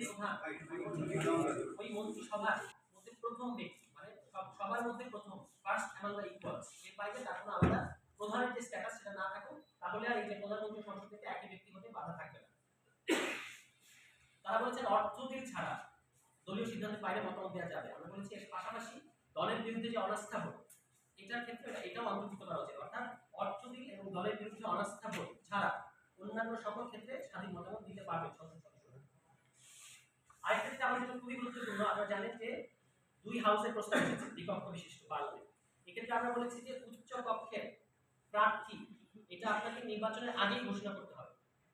প্রধান ওই মন্ত্রিসভার মধ্যে প্রথম ব্যক্তি, মানে সবার মধ্যে প্রথম, ফার্স্ট অ্যামাং দ্য ইকুয়ালস, এর বাইরে তার কোনো আলাদা প্রধানের যে স্ট্যাটাস সেটা না থাকুক, তাহলে আর এই যে প্রধানমন্ত্রী সংসদ থেকে একই ব্যক্তি হতে বাধা থাকবে না। তারা বলেছেন অর্থ বিল ছাড়া দলীয় সিদ্ধান্তের বাইরে মতামত দেওয়া যাবে। আমরা বলেছি এর পাশাপাশি দলের বিরুদ্ধে যে অনাস্থা ভোট, এটার ক্ষেত্রে এটাও অন্তর্ভুক্ত করা উচিত, অর্থাৎ অর্থ বিল এবং দলের বিরুদ্ধে অনাস্থা ভোট ছাড়া অন্যান্য সকল ক্ষেত্রে স্বাধীন মতামত দিতে পারবে সংসদ সদস্যরা। আরেকটা যেটা আমাদের জন্য খুবই গুরুত্বপূর্ণ, আপনারা জানেন যে দুই হাউসের প্রস্তাব এসেছে দ্বিকক্ষ বিশিষ্ট পার্লামেন্ট। এক্ষেত্রে আমরা বলেছি যে উচ্চ কক্ষের প্রার্থী এটা আপনাকে নির্বাচনের আগেই ঘোষণা করতে হবে,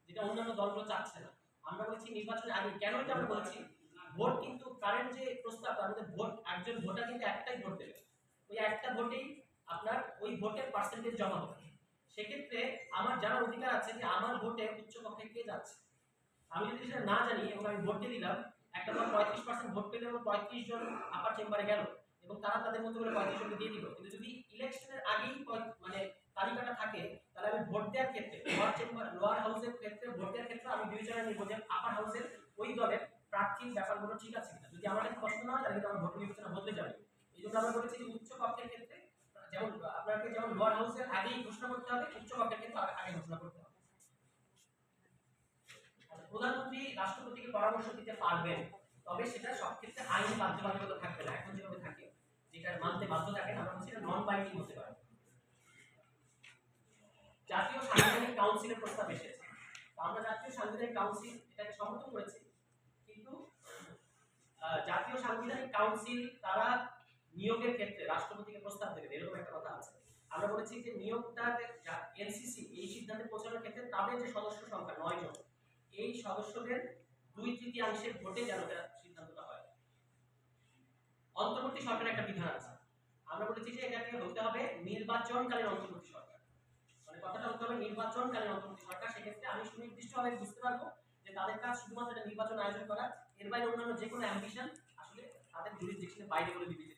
যেটা অন্যান্য দলগুলো চাচ্ছে না। আমরা বলেছি নির্বাচনের আগে। কেন এটা আমরা বলেছি? ভোট কিন্তু কারেন্ট যে প্রস্তাব, তার মধ্যে ভোট একজন ভোটার কিন্তু একটাই ভোট দেবে, ওই একটা ভোটেই আপনার ওই ভোটের পার্সেন্টেজ জমা হবে। সেক্ষেত্রে আমার জানার অধিকার আছে যে আমার ভোটে উচ্চ কক্ষে কে যাচ্ছে। আমি যদি সেটা না জানি এবং আমি ভোট দিয়ে দিলাম, একটা দল 35% ভোট পেলে এবং 35 জন আপার চেম্বারে গেল এবং তারা তাদের মতো করে 35 জনকে দিয়ে দিল। কিন্তু যদি ইলেকশনের আগেই মানে তালিকাটা থাকে, তাহলে আমি ভোট দেওয়ার ক্ষেত্রে লোয়ার হাউসের ক্ষেত্রে ভোট দেওয়ার ক্ষেত্রে আমি বিবেচনা নিব যে আপার হাউসের ওই দলের প্রার্থীর ব্যাপারগুলো ঠিক আছে কিনা। যদি আমার কাছে পছন্দ না হয়, তাহলে কিন্তু আমার ভোট বিবেচনা বদলে যাবে। এই জন্য আমরা বলেছি যে উচ্চ কক্ষের ক্ষেত্রে যেমন আপনাকে যেমন লোয়ার হাউসের আগেই ঘোষণা করতে হবে, উচ্চ কক্ষের ক্ষেত্রে আগে ঘোষণা করতে হবে। প্রধানমন্ত্রী রাষ্ট্রপতিকে পরামর্শ দিতে পারবেন, তবে সেটা সব ক্ষেত্রে আইনি বাধ্যবাধকতা থাকবে না। এখন যেভাবে থাকে, যেটা মানতে বাধ্য থাকে, আমরা বলছি এটা নন বাইন্ডিং হতে পারে। জাতীয় সাংবিধানিক কাউন্সিলের প্রস্তাব এসেছে, আমরা জাতীয় সাংবিধানিক কাউন্সিল এটাকে সমর্থন করেছি, কিন্তু জাতীয় সাংবিধানিক কাউন্সিল তারা নিয়োগের ক্ষেত্রে রাষ্ট্রপতিকে প্রস্তাব দেবে, এরকম একটা কথা আছে। আমরা বলেছি যে নিয়োগটা এনসিসি এই সিদ্ধান্তে পৌঁছানোর ক্ষেত্রে তাদের যে সদস্য সংখ্যা 9 জন, এই সদস্যদের 2/3 ভোটে যেন সিদ্ধান্তটা হয়। অন্তর্বর্তী সরকারের একটা বিধান আছে, আমরা বলেছি যে এটাকে হতে হবে নির্বাচনকালীন অন্তর্বর্তী সরকার, মানে কথাটা হতে হবে নির্বাচনকালীন অন্তর্বর্তী সরকার। সেক্ষেত্রে আমি সুনির্দিষ্টভাবে বুঝতে পারবো যে তাদের কাজ শুধুমাত্র একটা নির্বাচন আয়োজন করা, এর বাইরে অন্যান্য যে কোনো অ্যাম্বিশন আসলে তাদের জুরিসডিকশনের বাইরে বলে বিবেচিত